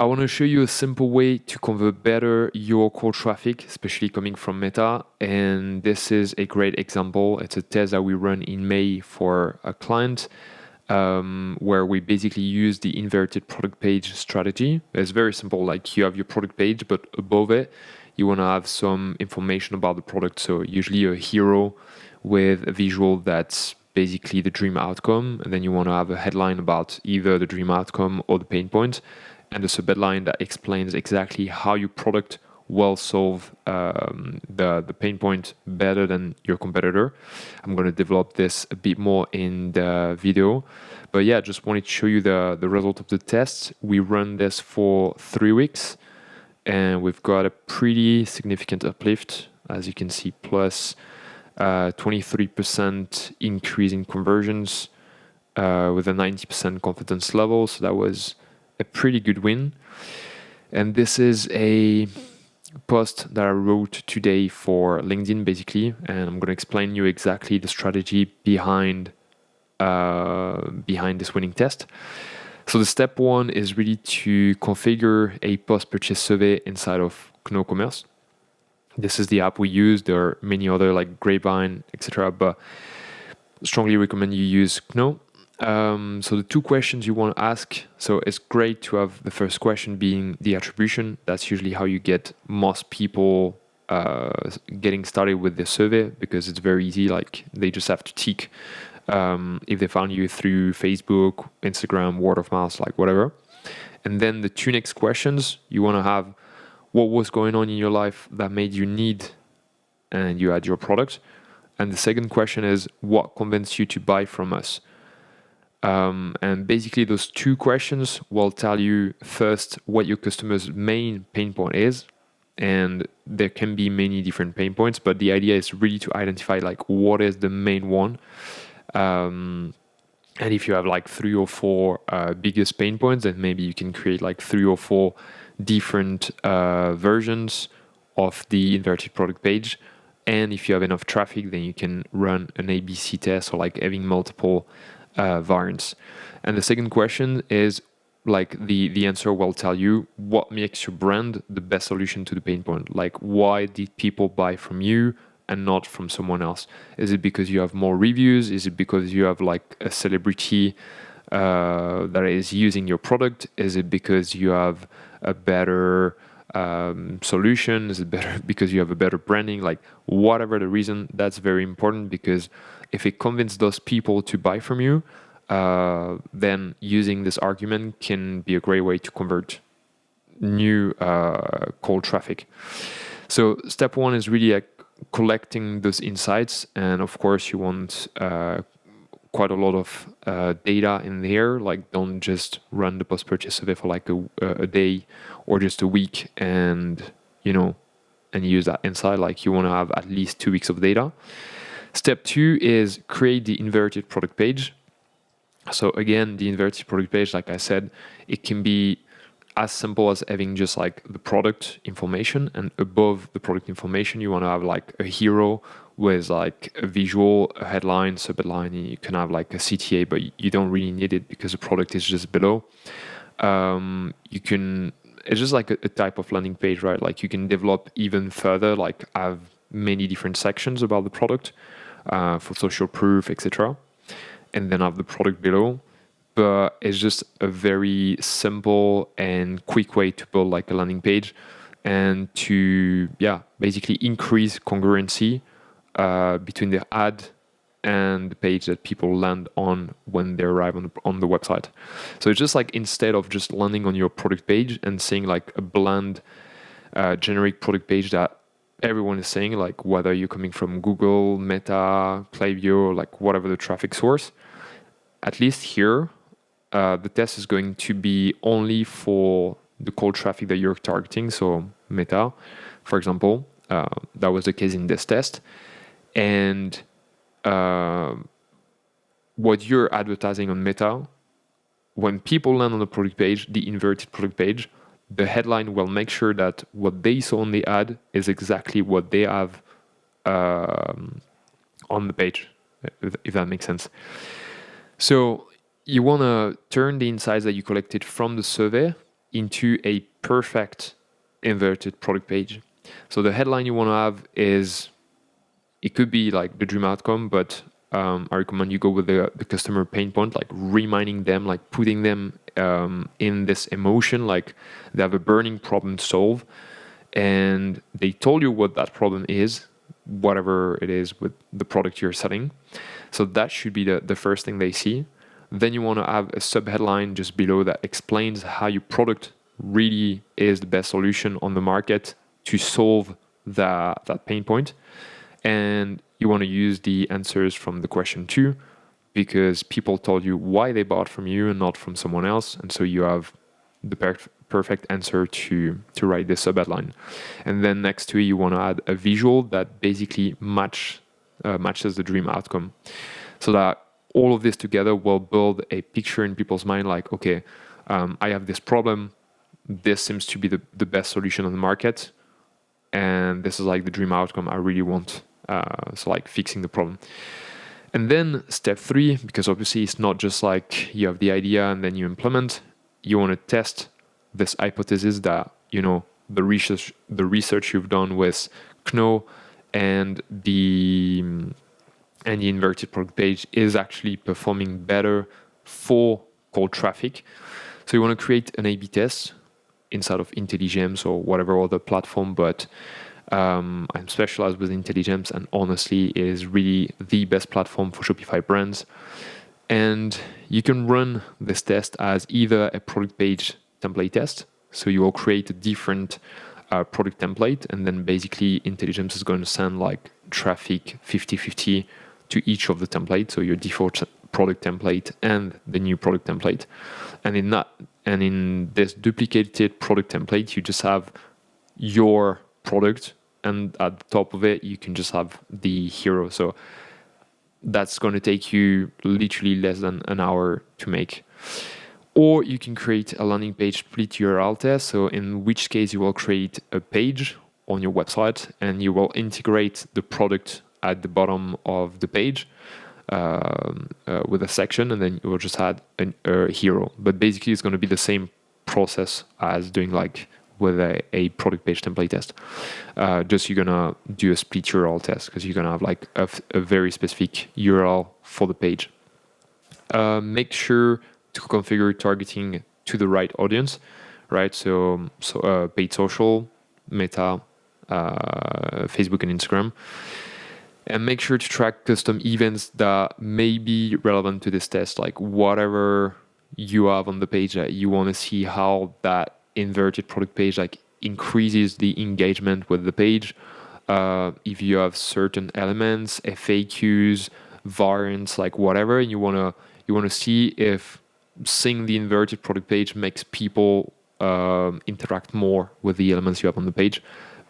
I want to show you a simple way to convert better your cold traffic, especially coming from Meta. And this is a great example. It's a test that we run in May for a client, where we basically use the inverted product page strategy. It's very simple. Like, you have your product page, but above it, you want to have some information about the product. So usually a hero with a visual that's basically the dream outcome. And then you want to have a headline about either the dream outcome or the pain point, and a subheadline that explains exactly how your product will solve the pain point better than your competitor. I'm going to develop this a bit more in the video. But yeah, just wanted to show you the result of the test. We run this for 3 weeks, and we've got a pretty significant uplift, as you can see, plus 23% increase in conversions with a 90% confidence level. So that was a pretty good win. And this is a post that I wrote today for LinkedIn, basically, and I'm going to explain you exactly the strategy behind this winning test. So the step one is really to configure a post-purchase survey inside of Kno Commerce. This is the app we use. There are many other like Grapevine, etc., but strongly recommend you use Kno. So the 2 questions you want to ask, so it's great to have the first question being the attribution. That's usually how you get most people getting started with the survey, because it's very easy. Like, they just have to tick if they found you through Facebook, Instagram, word of mouth, like whatever. And then the 2 next questions, you want to have what was going on in your life that made you need and you had your product. And the second question is what convinced you to buy from us. And basically those 2 questions will tell you first what your customer's main pain point is. And there can be many different pain points, but the idea is really to identify like what is the main one. And if you have like 3 or 4 biggest pain points, then maybe you can create like 3 or 4 different versions of the inverted product page. And if you have enough traffic, then you can run an ABC test, or like having multiple variants. And the second question is like the answer will tell you what makes your brand the best solution to the pain point. Like, why did people buy from you and not from someone else? Is it because you have more reviews? Is it because you have like a celebrity that is using your product? Is it because you have a better solution? Is it better because you have a better branding? Like, whatever the reason, that's very important, because if it convinces those people to buy from you, then using this argument can be a great way to convert new cold traffic. So step 1 is really like collecting those insights, and of course you want quite a lot of data in there. Like, don't just run the post-purchase survey for like a day or just a week and use that insight. Like, you want to have at least 2 weeks of data. Step 2 is create the inverted product page. So again, the inverted product page, like I said, it can be as simple as having just like the product information, and above the product information, you want to have like a hero with like a visual, a headline, subheadline. You can have like a CTA, but you don't really need it because the product is just below. It's just like a type of landing page, right? Like, you can develop even further, like have many different sections about the product for social proof, etc. And then have the product below. But it's just a very simple and quick way to build like a landing page, and to basically increase congruency between the ad and the page that people land on when they arrive on the website. So it's just like, instead of just landing on your product page and seeing like a bland generic product page that everyone is saying, like whether you're coming from Google, Meta, Klaviyo, like whatever the traffic source, at least here, the test is going to be only for the cold traffic that you're targeting. So Meta, for example, that was the case in this test. And what you're advertising on Meta, when people land on the product page, the inverted product page, the headline will make sure that what they saw on the ad is exactly what they have on the page, if that makes sense. So you want to turn the insights that you collected from the survey into a perfect inverted product page. So the headline you want to have is, it could be like the dream outcome, but I recommend you go with the customer pain point, like reminding them, like putting them in this emotion, like they have a burning problem to solve, and they told you what that problem is, whatever it is with the product you're selling. So that should be the first thing they see. Then you want to have a sub-headline just below that explains how your product really is the best solution on the market to solve that pain point. And you want to use the answers from the question 2, because people told you why they bought from you and not from someone else. And so you have the perfect answer to write this sub-headline. And then next to it, you want to add a visual that basically matches the dream outcome. So that all of this together will build a picture in people's mind like, okay, I have this problem. This seems to be the best solution on the market. And this is like the dream outcome I really want. So like fixing the problem. And then step 3, because obviously it's not just like you have the idea and then you implement. You want to test this hypothesis that, the research you've done with Kno and the inverted product page is actually performing better for cold traffic. So you want to create an A/B test inside of Intelligems or whatever other platform, but I'm specialized with Intelligems, and honestly, it is really the best platform for Shopify brands. And you can run this test as either a product page template test. So you will create a different product template, and then basically Intelligems is going to send like traffic 50-50 to each of the templates. So your default product template and the new product template. And in this duplicated product template, you just have your product, and at the top of it you can just have the hero. So that's going to take you literally less than an hour to make. Or you can create a landing page split URL test, so in which case you will create a page on your website and you will integrate the product at the bottom of the page with a section, and then you will just add a hero. But basically it's going to be the same process as doing like with a product page template test. Just you're gonna do a split URL test because you're gonna have like a very specific URL for the page. Make sure to configure targeting to the right audience, right? So paid social, Meta, Facebook and Instagram. And make sure to track custom events that may be relevant to this test, like whatever you have on the page that you want to see how that inverted product page like increases the engagement with the page. If you have certain elements, FAQs, variants, like whatever, and you wanna see if seeing the inverted product page makes people interact more with the elements you have on the page.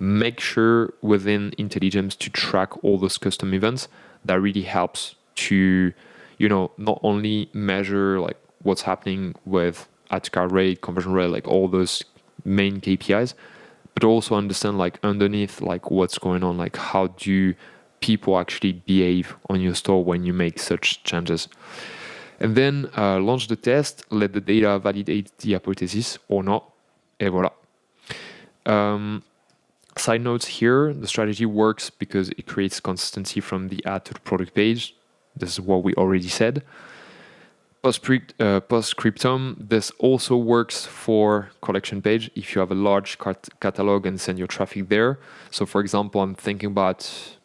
Make sure within Intelligems to track all those custom events. That really helps to, not only measure like what's happening with add to cart rate, conversion rate, like all those main KPIs, but also understand like underneath like what's going on, like how do people actually behave on your store when you make such changes. And then launch the test, let the data validate the hypothesis or not, et voila. Side notes here, the strategy works because it creates consistency from the ad to the product page. This is what we already said. Post-scriptum, this also works for collection page if you have a large catalog and send your traffic there. So for example, I'm thinking about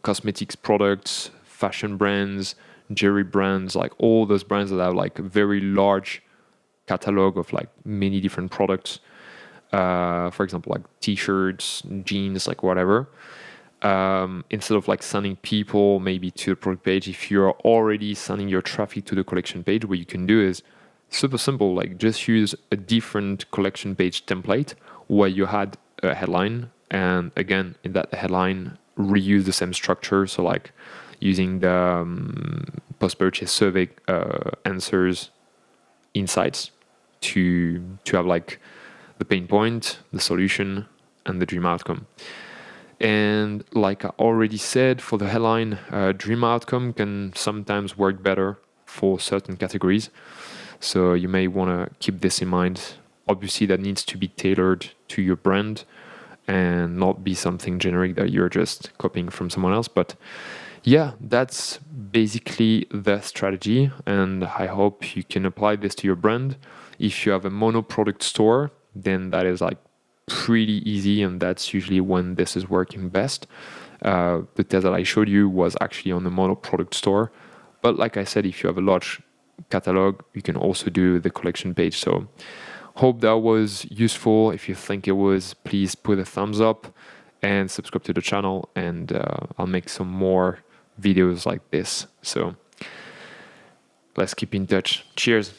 cosmetics products, fashion brands, jewelry brands, like all those brands that have like a very large catalog of like many different products. For example, like t-shirts, jeans, like whatever. Instead of like sending people maybe to the product page, if you're already sending your traffic to the collection page, what you can do is super simple, like just use a different collection page template where you had a headline, and again in that headline reuse the same structure, so like using the post-purchase survey answers insights to have like the pain point, the solution, and the dream outcome. And like I already said, for the headline, dream outcome can sometimes work better for certain categories. So you may want to keep this in mind obviously that needs to be tailored to your brand and not be something generic that you're just copying from someone else. But yeah, that's basically the strategy, and I hope you can apply this to your brand. If you have a mono product store, then that is like pretty easy, and that's usually when this is working best. The test that I showed you was actually on the mono product store, but like I said, if you have a large catalog, you can also do the collection page. So hope that was useful. If you think it was, please put a thumbs up and subscribe to the channel, and I'll make some more videos like this. So let's keep in touch. Cheers.